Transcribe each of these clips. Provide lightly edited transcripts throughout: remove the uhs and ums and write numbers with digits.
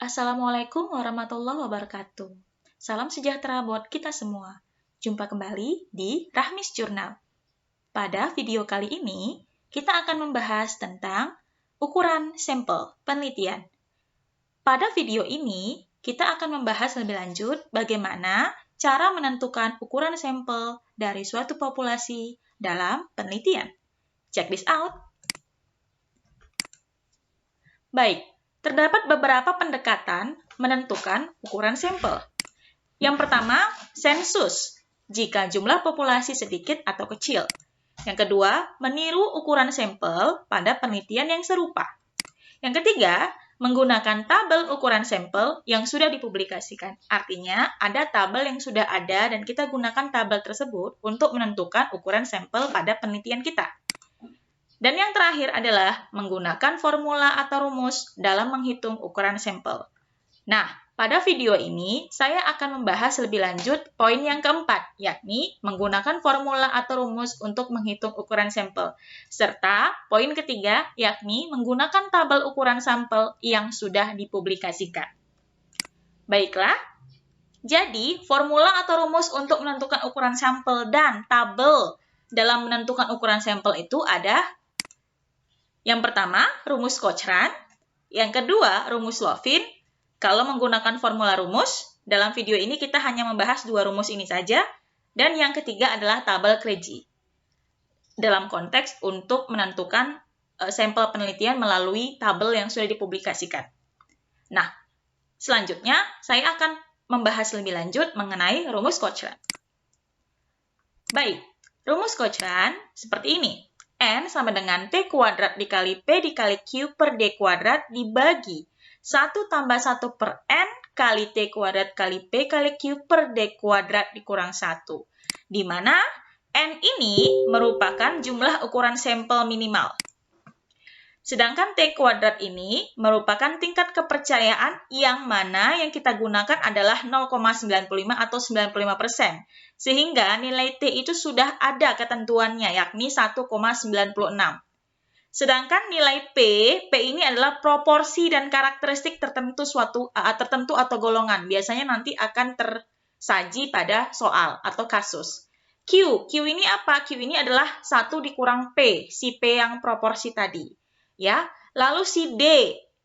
Assalamualaikum warahmatullahi wabarakatuh. Salam sejahtera buat kita semua. Jumpa kembali di Rahmis Jurnal. Pada video kali ini, kita akan membahas tentang ukuran sampel penelitian. Pada video ini, kita akan membahas lebih lanjut bagaimana cara menentukan ukuran sampel dari suatu populasi dalam penelitian. Check this out. Baik, terdapat beberapa pendekatan menentukan ukuran sampel. Yang pertama, sensus, jika jumlah populasi sedikit atau kecil. Yang kedua, meniru ukuran sampel pada penelitian yang serupa. Yang ketiga, menggunakan tabel ukuran sampel yang sudah dipublikasikan. Artinya, ada tabel yang sudah ada dan kita gunakan tabel tersebut untuk menentukan ukuran sampel pada penelitian kita. Dan yang terakhir adalah menggunakan formula atau rumus dalam menghitung ukuran sampel. Nah, pada video ini saya akan membahas lebih lanjut poin yang keempat, yakni menggunakan formula atau rumus untuk menghitung ukuran sampel. Serta poin ketiga, yakni menggunakan tabel ukuran sampel yang sudah dipublikasikan. Baiklah, jadi formula atau rumus untuk menentukan ukuran sampel dan tabel dalam menentukan ukuran sampel itu ada. Yang pertama, rumus Cochrane. Yang kedua, rumus Lovin. Kalau menggunakan formula rumus, dalam video ini kita hanya membahas dua rumus ini saja. Dan yang ketiga adalah tabel Crigi. Dalam konteks untuk menentukan sampel penelitian melalui tabel yang sudah dipublikasikan. Nah, selanjutnya saya akan membahas lebih lanjut mengenai rumus Cochrane. Baik, rumus Cochrane seperti ini. N sama dengan T kuadrat dikali P dikali Q per D kuadrat dibagi 1 tambah 1 per N kali T kuadrat kali P kali Q per D kuadrat dikurang 1. Di mana N ini merupakan jumlah ukuran sampel minimal. Sedangkan T kuadrat ini merupakan tingkat kepercayaan yang mana yang kita gunakan adalah 0,95 atau 95%. Sehingga nilai T itu sudah ada ketentuannya, yakni 1,96. Sedangkan nilai P ini adalah proporsi dan karakteristik tertentu atau golongan. Biasanya nanti akan tersaji pada soal atau kasus. Q ini apa? Q ini adalah 1 dikurang P, si P yang proporsi tadi. Ya, lalu si D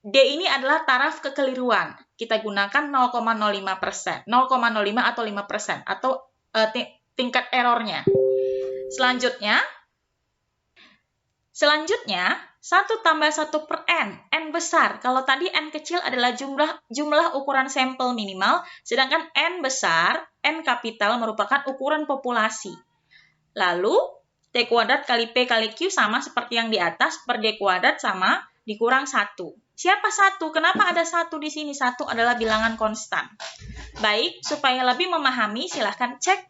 ini adalah taraf kekeliruan. Kita gunakan 0,05%, 0,05 atau 5%, atau tingkat errornya. Selanjutnya, 1 tambah 1 per N besar. Kalau tadi N kecil adalah jumlah ukuran sampel minimal, sedangkan N besar, N kapital merupakan ukuran populasi. Lalu, T kuadrat kali P kali Q sama seperti yang di atas, per D kuadrat sama dikurang 1. Siapa 1? Kenapa ada 1 di sini? 1 adalah bilangan konstan. Baik, supaya lebih memahami, silahkan cek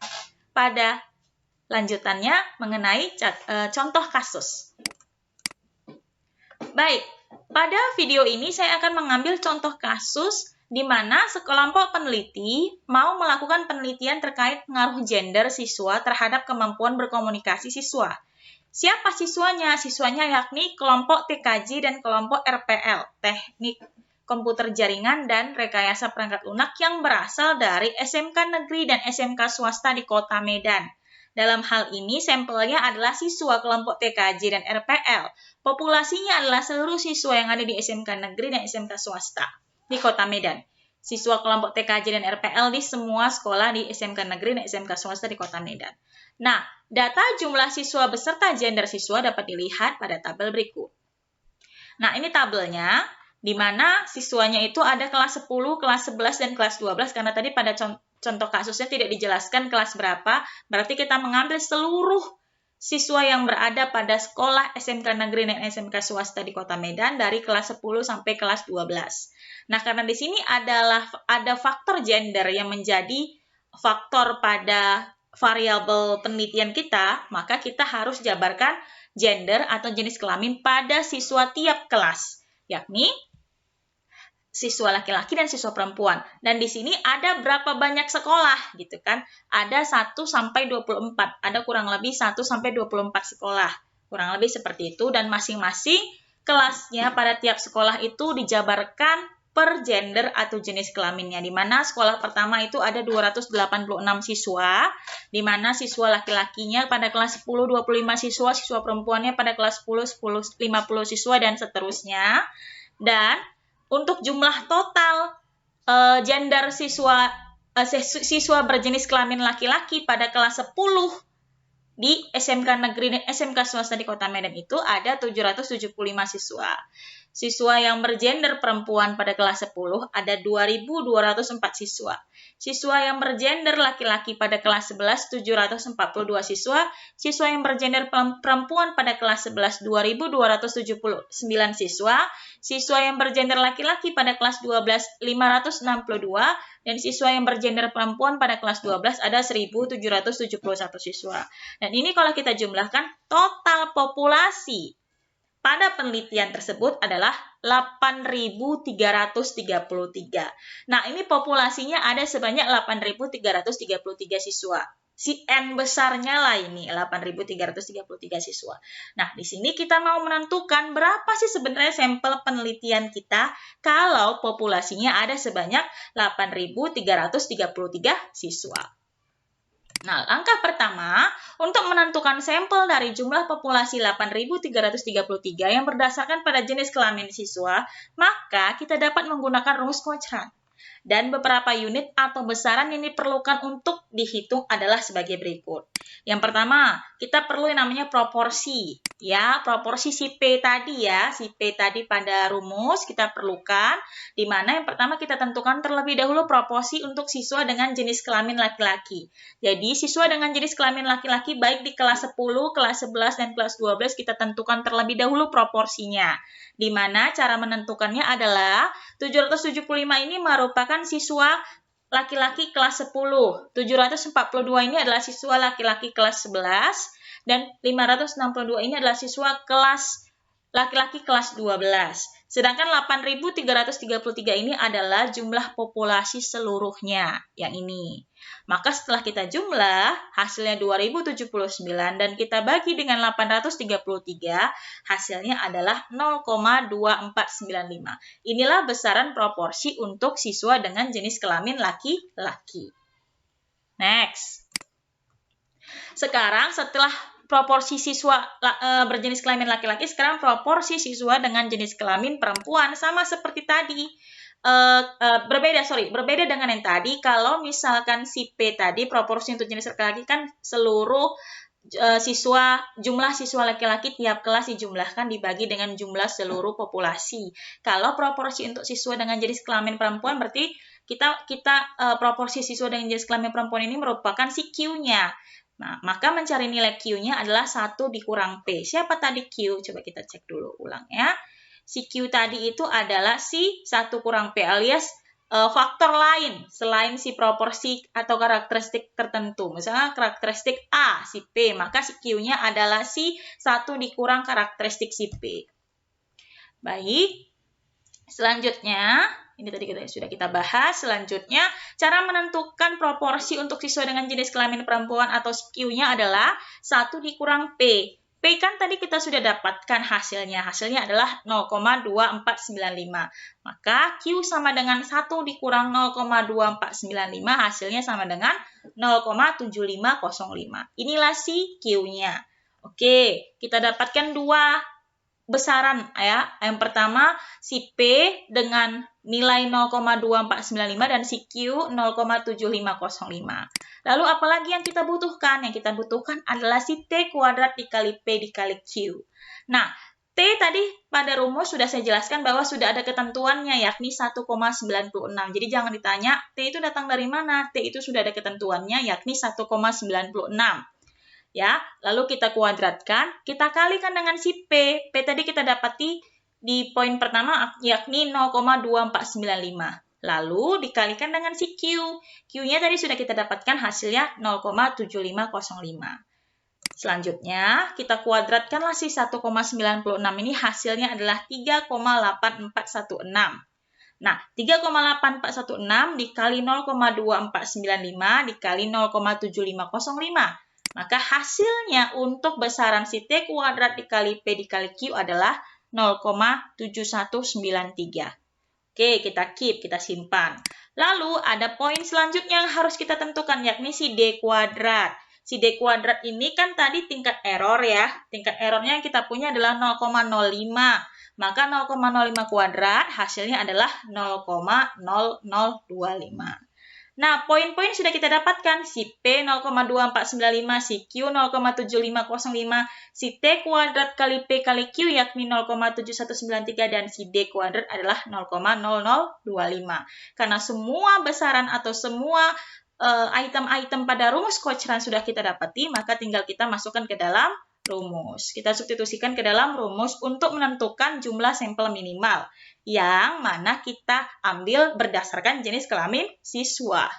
pada lanjutannya mengenai contoh kasus. Baik, pada video ini saya akan mengambil contoh kasus di mana sekelompok peneliti mau melakukan penelitian terkait pengaruh gender siswa terhadap kemampuan berkomunikasi siswa. Siapa siswanya? Siswanya yakni kelompok TKJ dan kelompok RPL, Teknik Komputer Jaringan dan Rekayasa Perangkat Lunak yang berasal dari SMK Negeri dan SMK Swasta di Kota Medan. Dalam hal ini, sampelnya adalah siswa kelompok TKJ dan RPL. Populasinya adalah seluruh siswa yang ada di SMK Negeri dan SMK Swasta di Kota Medan. Siswa kelompok TKJ dan RPL di semua sekolah di SMK Negeri dan SMK Swasta di Kota Medan. Nah, data jumlah siswa beserta gender siswa dapat dilihat pada tabel berikut. Nah, ini tabelnya, di mana siswanya itu ada kelas 10, kelas 11, dan kelas 12, karena tadi pada contoh kasusnya tidak dijelaskan kelas berapa, berarti kita mengambil seluruh siswa yang berada pada sekolah SMK Negeri dan SMK Swasta di Kota Medan dari kelas 10 sampai kelas 12. Nah, karena di sini ada faktor gender yang menjadi faktor pada variabel penelitian kita, maka kita harus jabarkan gender atau jenis kelamin pada siswa tiap kelas, yakni siswa laki-laki dan siswa perempuan. Dan di sini ada berapa banyak sekolah gitu kan? Ada 1 sampai 24. Ada kurang lebih 1 sampai 24 sekolah. Kurang lebih seperti itu dan masing-masing kelasnya pada tiap sekolah itu dijabarkan per gender atau jenis kelaminnya. Di mana sekolah pertama itu ada 286 siswa, di mana siswa laki-lakinya pada kelas 10 25 siswa, siswa perempuannya pada kelas 10 50 siswa dan seterusnya. Dan untuk jumlah total gender siswa berjenis kelamin laki-laki pada kelas 10 di SMK negeri dan SMK swasta di Kota Medan itu ada 775 siswa. Siswa yang bergender perempuan pada kelas 10 ada 2.204 siswa. Siswa yang bergender laki-laki pada kelas 11 742 siswa. Siswa yang bergender perempuan pada kelas 11 2.279 siswa. Siswa yang bergender laki-laki pada kelas 12 562 dan siswa yang bergender perempuan pada kelas 12 ada 1.771 siswa. Dan ini kalau kita jumlahkan total populasi pada penelitian tersebut adalah 8.333. Nah, ini populasinya ada sebanyak 8.333 siswa. Si N besarnya lah ini, 8.333 siswa. Nah, di sini kita mau menentukan berapa sih sebenarnya sampel penelitian kita kalau populasinya ada sebanyak 8.333 siswa. Nah, langkah pertama, untuk menentukan sampel dari jumlah populasi 8.333 yang berdasarkan pada jenis kelamin siswa, maka kita dapat menggunakan rumus Cochran. Dan beberapa unit atau besaran yang diperlukan untuk dihitung adalah sebagai berikut. Yang pertama, kita perlu yang namanya proporsi. Ya, proporsi si P tadi ya, si P tadi pada rumus kita perlukan, di mana yang pertama kita tentukan terlebih dahulu proporsi untuk siswa dengan jenis kelamin laki-laki. Jadi, siswa dengan jenis kelamin laki-laki baik di kelas 10, kelas 11, dan kelas 12 kita tentukan terlebih dahulu proporsinya. Di mana cara menentukannya adalah 775 ini merupakan siswa laki-laki kelas 10. 742 ini adalah siswa laki-laki kelas 11. Dan 562 ini adalah siswa kelas laki-laki kelas 12. Sedangkan 8.333 ini adalah jumlah populasi seluruhnya, yang ini. Maka setelah kita jumlah, hasilnya 2079 dan kita bagi dengan 833, hasilnya adalah 0,2495. Inilah besaran proporsi untuk siswa dengan jenis kelamin laki-laki. Next. Sekarang setelah proporsi siswa berjenis kelamin laki-laki, sekarang proporsi siswa dengan jenis kelamin perempuan sama seperti tadi. Berbeda dengan yang tadi. Kalau misalkan si P tadi proporsi untuk jenis laki-laki kan seluruh jumlah siswa laki-laki tiap kelas dijumlahkan dibagi dengan jumlah seluruh populasi. Kalau proporsi untuk siswa dengan jenis kelamin perempuan berarti kita proporsi siswa dengan jenis kelamin perempuan ini merupakan si Q-nya. Nah, maka mencari nilai Q-nya adalah 1 dikurang P. Siapa tadi Q? Coba kita cek dulu ulang ya. Si Q tadi itu adalah si 1 kurang P alias faktor lain selain si proporsi atau karakteristik tertentu. Misalnya karakteristik A, si P, maka si Q-nya adalah si 1 dikurang karakteristik si P. Baik, selanjutnya, ini tadi sudah kita bahas. Selanjutnya, cara menentukan proporsi untuk siswa dengan jenis kelamin perempuan atau Q-nya adalah 1 dikurang P. P kan tadi kita sudah dapatkan hasilnya. Hasilnya adalah 0,2495. Maka Q sama dengan 1 dikurang 0,2495, hasilnya sama dengan 0,7505. Inilah si Q-nya. Oke, kita dapatkan dua besaran ya. Yang pertama si P dengan nilai 0,2495 dan si Q 0,7505. Lalu apalagi yang kita butuhkan? Yang kita butuhkan adalah si T kuadrat dikali P dikali Q. Nah, T tadi pada rumus sudah saya jelaskan bahwa sudah ada ketentuannya yakni 1,96. Jadi jangan ditanya T itu datang dari mana? T itu sudah ada ketentuannya yakni 1,96. Ya, lalu kita kuadratkan, kita kalikan dengan si P. P tadi kita dapati di poin pertama yakni 0,2495. Lalu dikalikan dengan si Q. Q-nya tadi sudah kita dapatkan hasilnya 0,7505. Selanjutnya, kita kuadratkanlah si 1,96 ini hasilnya adalah 3,8416. Nah, 3,8416 dikali 0,2495 dikali 0,7505. Maka hasilnya untuk besaran si T kuadrat dikali P dikali Q adalah 0,7193. Oke, kita keep, kita simpan. Lalu ada poin selanjutnya yang harus kita tentukan, yakni si D kuadrat. Si D kuadrat ini kan tadi tingkat error ya. Tingkat errornya yang kita punya adalah 0,05. Maka 0,05 kuadrat hasilnya adalah 0,0025. Nah, poin-poin sudah kita dapatkan. Si P 0,2495, si Q 0,7505, si T kuadrat kali P kali Q yakni 0,7193, dan si D kuadrat adalah 0,0025. Karena semua besaran atau semua item-item pada rumus Cochran sudah kita dapati, maka tinggal kita masukkan ke dalam rumus. Kita substitusikan ke dalam rumus untuk menentukan jumlah sampel minimal yang mana kita ambil berdasarkan jenis kelamin siswa.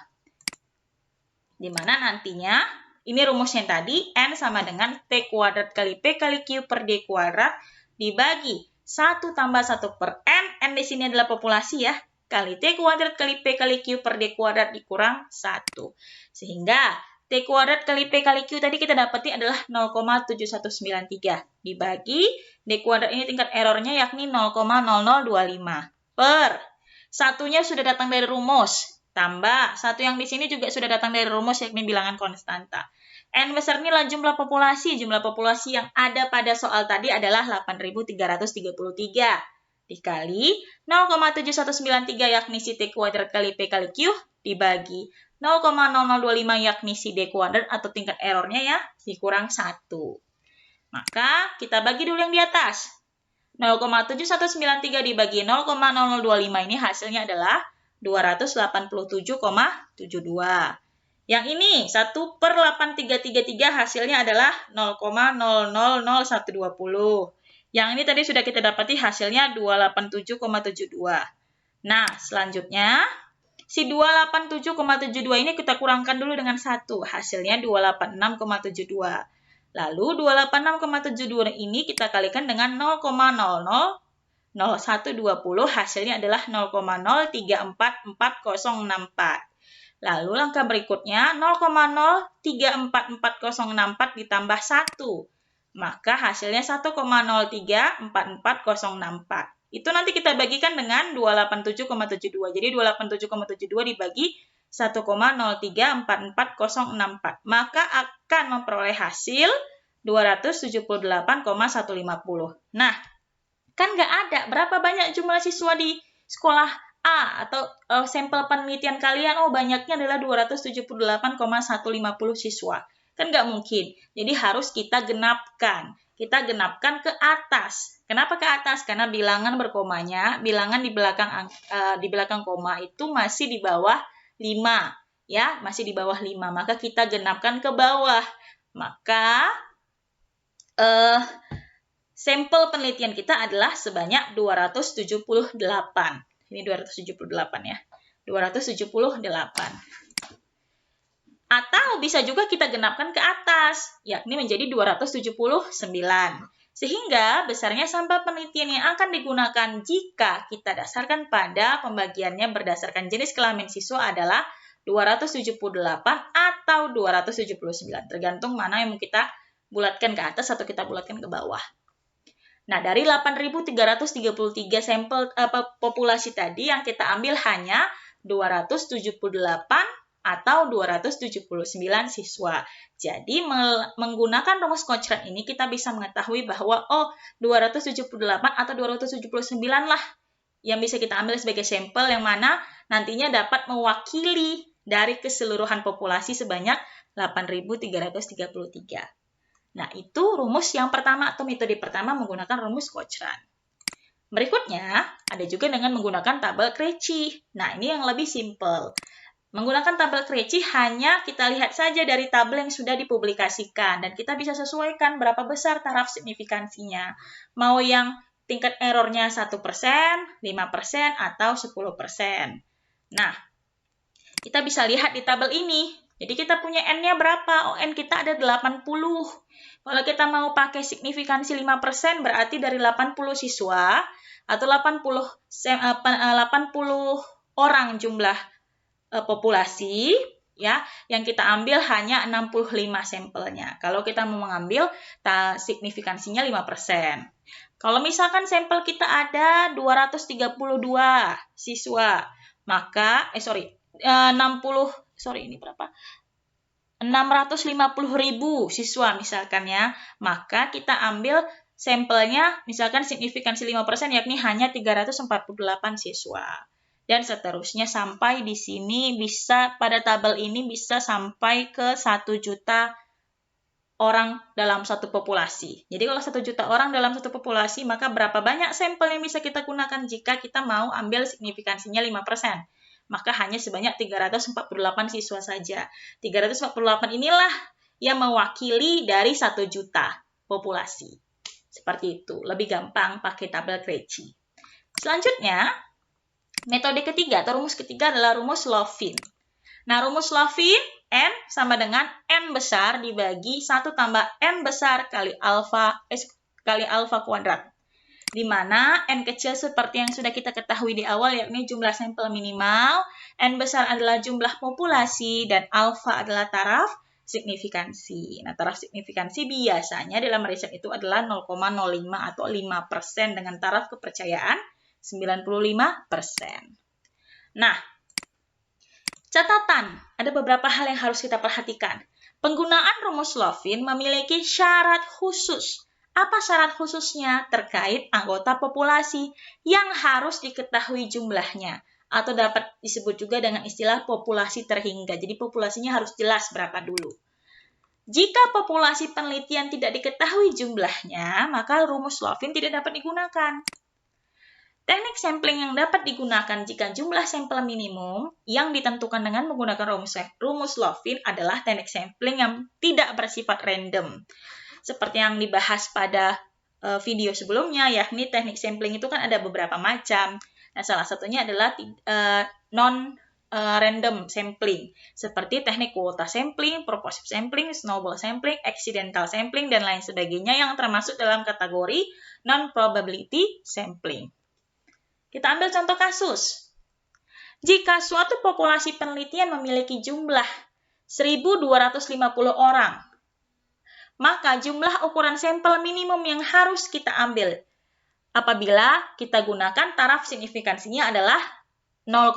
Di mana nantinya, ini rumusnya tadi, N sama dengan T kuadrat kali P kali Q per D kuadrat dibagi 1 tambah 1 per N di sini adalah populasi ya, kali T kuadrat kali P kali Q per D kuadrat dikurang 1. Sehingga T kuadrat kali P kali Q tadi kita dapati adalah 0,7193. Dibagi, D kuadrat ini tingkat errornya yakni 0,0025. Per, satunya sudah datang dari rumus. Tambah, satu yang di sini juga sudah datang dari rumus yakni bilangan konstanta. N besar inilah jumlah populasi. Jumlah populasi yang ada pada soal tadi adalah 8.333. Dikali 0,7193 yakni si T kuadrat kali P kali Q dibagi 0,0025 yakni si D kuadrat atau tingkat errornya ya, dikurang 1. Maka kita bagi dulu yang di atas. 0,7193 dibagi 0,0025 ini hasilnya adalah 287,72. Yang ini 1 per 8333 hasilnya adalah 0,000120. Yang ini tadi sudah kita dapati hasilnya 287,72. Nah, selanjutnya si 287,72 ini kita kurangkan dulu dengan 1. Hasilnya 286,72. Lalu 286,72 ini kita kalikan dengan 0,000120. Hasilnya adalah 0,0344064. Lalu langkah berikutnya 0,034464 ditambah 1. Maka hasilnya 1,034404. Itu nanti kita bagikan dengan 287,72. Jadi 287,72 dibagi 1,034404. Maka akan memperoleh hasil 278,150. Nah, kan nggak ada berapa banyak jumlah siswa di sekolah A atau sampel penelitian kalian, oh banyaknya adalah 278,150 siswa. Kan nggak mungkin. Jadi harus kita genapkan. Kita genapkan ke atas. Kenapa ke atas? Karena bilangan berkomanya, bilangan di belakang koma itu masih di bawah 5. Ya, masih di bawah 5. Maka kita genapkan ke bawah. Maka sampel penelitian kita adalah sebanyak 278. Ini 278 ya. 278. Atau bisa juga kita genapkan ke atas, yakni menjadi 279. Sehingga besarnya sampel penelitian yang akan digunakan jika kita dasarkan pada pembagiannya berdasarkan jenis kelamin siswa adalah 278 atau 279. Tergantung mana yang mau kita bulatkan ke atas atau kita bulatkan ke bawah. Nah, dari 8.333 sampel populasi tadi yang kita ambil hanya 278 atau 279 siswa. Jadi, menggunakan rumus Cochran ini kita bisa mengetahui bahwa, 278 atau 279 lah yang bisa kita ambil sebagai sampel yang mana nantinya dapat mewakili dari keseluruhan populasi sebanyak 8.333. Nah, itu rumus yang pertama atau metode pertama menggunakan rumus Cochran. Berikutnya, ada juga dengan menggunakan tabel Crecci. Nah, ini yang lebih simpel. Menggunakan tabel Crecci hanya kita lihat saja dari tabel yang sudah dipublikasikan dan kita bisa sesuaikan berapa besar taraf signifikansinya. Mau yang tingkat errornya 1%, 5%, atau 10%. Nah, kita bisa lihat di tabel ini. Jadi kita punya N-nya berapa? N kita ada 80. Kalau kita mau pakai signifikansi 5%, berarti dari 80 siswa atau 80 orang jumlah populasi ya yang kita ambil hanya 65 sampelnya. Kalau kita mau mengambil signifikansinya 5%. Kalau misalkan sampel kita ada 232 siswa, maka 650.000 siswa misalkan ya, maka kita ambil sampelnya misalkan signifikansi 5% yakni hanya 348 siswa. Dan seterusnya sampai di sini bisa pada tabel ini bisa sampai ke 1 juta orang dalam satu populasi. Jadi kalau 1 juta orang dalam satu populasi, maka berapa banyak sampel yang bisa kita gunakan jika kita mau ambil signifikansinya 5%? Maka hanya sebanyak 348 siswa saja. 348 inilah yang mewakili dari 1 juta populasi. Seperti itu. Lebih gampang pakai tabel Krejci. Selanjutnya, metode ketiga atau rumus ketiga adalah rumus Lovin. Nah, rumus Lovin, N sama dengan N besar dibagi 1 tambah N besar kali alfa kuadrat. Di mana N kecil seperti yang sudah kita ketahui di awal, yakni jumlah sampel minimal, N besar adalah jumlah populasi, dan alfa adalah taraf signifikansi. Nah, taraf signifikansi biasanya dalam riset itu adalah 0,05 atau 5% dengan taraf kepercayaan 95%. Nah, catatan, ada beberapa hal yang harus kita perhatikan. Penggunaan rumus Lovin memiliki syarat khusus. Apa syarat khususnya? Terkait anggota populasi yang harus diketahui jumlahnya. Atau dapat disebut juga dengan istilah populasi terhingga. Jadi populasinya harus jelas berapa dulu. Jika populasi penelitian tidak diketahui jumlahnya, maka rumus Lovin tidak dapat digunakan. Teknik sampling yang dapat digunakan jika jumlah sampel minimum yang ditentukan dengan menggunakan rumus Lovin adalah teknik sampling yang tidak bersifat random. Seperti yang dibahas pada video sebelumnya, yakni teknik sampling itu kan ada beberapa macam. Nah, salah satunya adalah non-random sampling, seperti teknik kuota sampling, purposive sampling, snowball sampling, accidental sampling, dan lain sebagainya yang termasuk dalam kategori non-probability sampling. Kita ambil contoh kasus. Jika suatu populasi penelitian memiliki jumlah 1.250 orang, maka jumlah ukuran sampel minimum yang harus kita ambil apabila kita gunakan taraf signifikansinya adalah 0,05.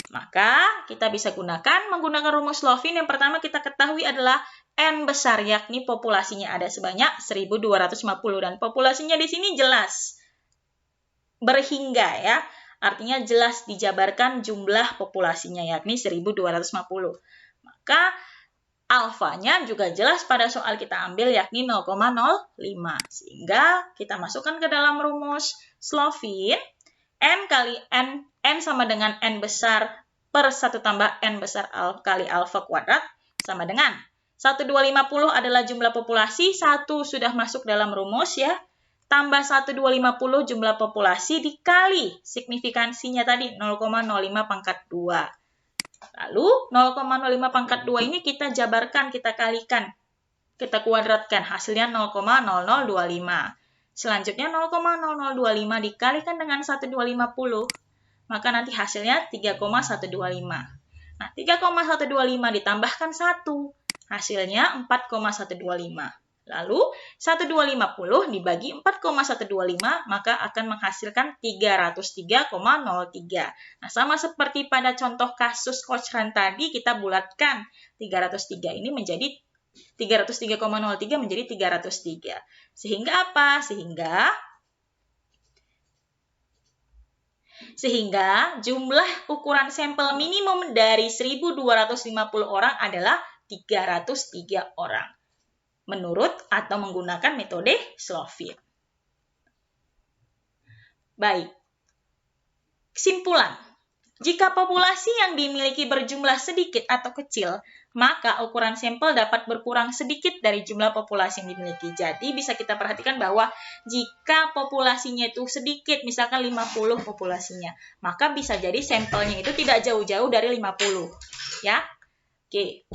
Maka kita bisa menggunakan rumus Lovin. Yang pertama kita ketahui adalah N besar, yakni populasinya ada sebanyak 1.250 dan populasinya di sini jelas berhingga ya. Artinya jelas dijabarkan jumlah populasinya yakni 1.250. Maka alfanya juga jelas pada soal kita ambil yakni 0,05. Sehingga kita masukkan ke dalam rumus Lovin, N kali N sama dengan N besar per 1 tambah N besar kali alfa kuadrat sama dengan 1,250 adalah jumlah populasi, 1 sudah masuk dalam rumus ya, tambah 1,250 jumlah populasi dikali signifikansinya tadi 0,05 pangkat 2. Lalu 0,05 pangkat 2 ini kita jabarkan, kita kalikan, kita kuadratkan, hasilnya 0,0025. Selanjutnya 0,0025 dikalikan dengan 1,250, maka nanti hasilnya 3,125. Nah, 3,125 ditambahkan 1, hasilnya 4,125. Lalu 1,250 dibagi 4,125 maka akan menghasilkan 303,03. Nah, sama seperti pada contoh kasus Cochran tadi, kita bulatkan 303 ini menjadi 303,03 menjadi 303. Sehingga apa? Sehingga jumlah ukuran sampel minimum dari 1.250 orang adalah 303 orang. Menurut atau menggunakan metode Lovin. Baik. Kesimpulan. Jika populasi yang dimiliki berjumlah sedikit atau kecil, maka ukuran sampel dapat berkurang sedikit dari jumlah populasi yang dimiliki. Jadi bisa kita perhatikan bahwa jika populasinya itu sedikit, misalkan 50 populasinya, maka bisa jadi sampelnya itu tidak jauh-jauh dari 50. Ya. Oke.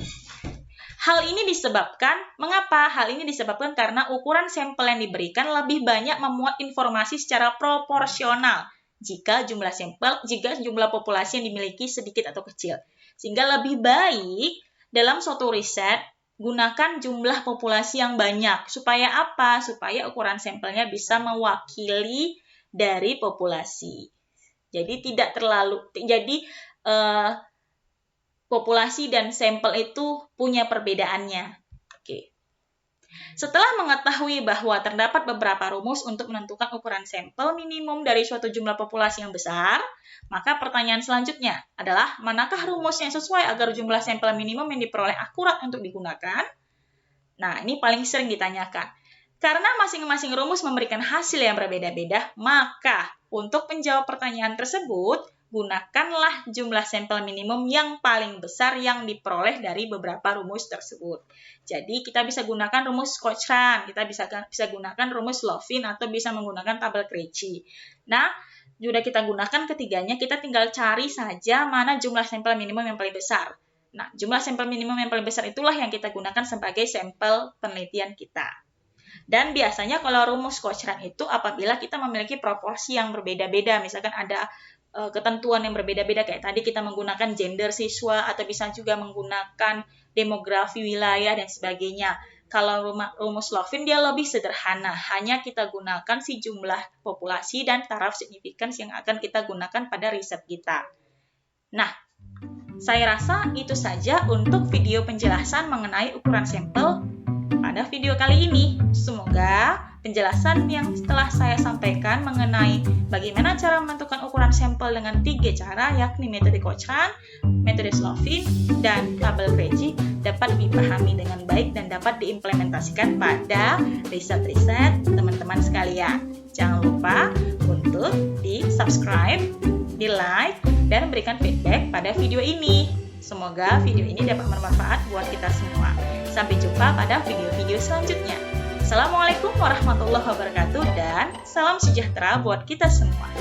Hal ini disebabkan, mengapa? Hal ini disebabkan karena ukuran sampel yang diberikan lebih banyak memuat informasi secara proporsional jika jumlah populasi yang dimiliki sedikit atau kecil. Sehingga lebih baik dalam suatu riset gunakan jumlah populasi yang banyak. Supaya apa? Supaya ukuran sampelnya bisa mewakili dari populasi. Jadi populasi dan sampel itu punya perbedaannya. Oke. Setelah mengetahui bahwa terdapat beberapa rumus untuk menentukan ukuran sampel minimum dari suatu jumlah populasi yang besar, maka pertanyaan selanjutnya adalah manakah rumus yang sesuai agar jumlah sampel minimum yang diperoleh akurat untuk digunakan? Nah, ini paling sering ditanyakan. Karena masing-masing rumus memberikan hasil yang berbeda-beda, maka untuk menjawab pertanyaan tersebut, gunakanlah jumlah sampel minimum yang paling besar yang diperoleh dari beberapa rumus tersebut. Jadi, kita bisa gunakan rumus Cochrane, kita bisa gunakan rumus Lovin, atau bisa menggunakan tabel Krejci. Nah, sudah kita gunakan ketiganya, kita tinggal cari saja mana jumlah sampel minimum yang paling besar. Nah, jumlah sampel minimum yang paling besar itulah yang kita gunakan sebagai sampel penelitian kita. Dan biasanya kalau rumus Cochrane itu apabila kita memiliki proporsi yang berbeda-beda, misalkan ada ketentuan yang berbeda-beda, kayak tadi kita menggunakan gender siswa, atau bisa juga menggunakan demografi wilayah dan sebagainya. Kalau rumus Lovin dia lebih sederhana, hanya kita gunakan si jumlah populasi dan taraf signifikans yang akan kita gunakan pada riset kita. Nah, saya rasa itu saja untuk video penjelasan mengenai ukuran sampel pada video kali ini. Semoga penjelasan yang setelah saya sampaikan mengenai bagaimana cara menentukan ukuran sampel dengan 3 cara, yakni metode Cochrane, metode Lovin, dan tabel Krejci dapat dipahami dengan baik dan dapat diimplementasikan pada riset-riset teman-teman sekalian. Jangan lupa untuk di-subscribe, di-like, dan berikan feedback pada video ini. Semoga video ini dapat bermanfaat buat kita semua. Sampai jumpa pada video-video selanjutnya. Assalamualaikum warahmatullahi wabarakatuh dan salam sejahtera buat kita semua.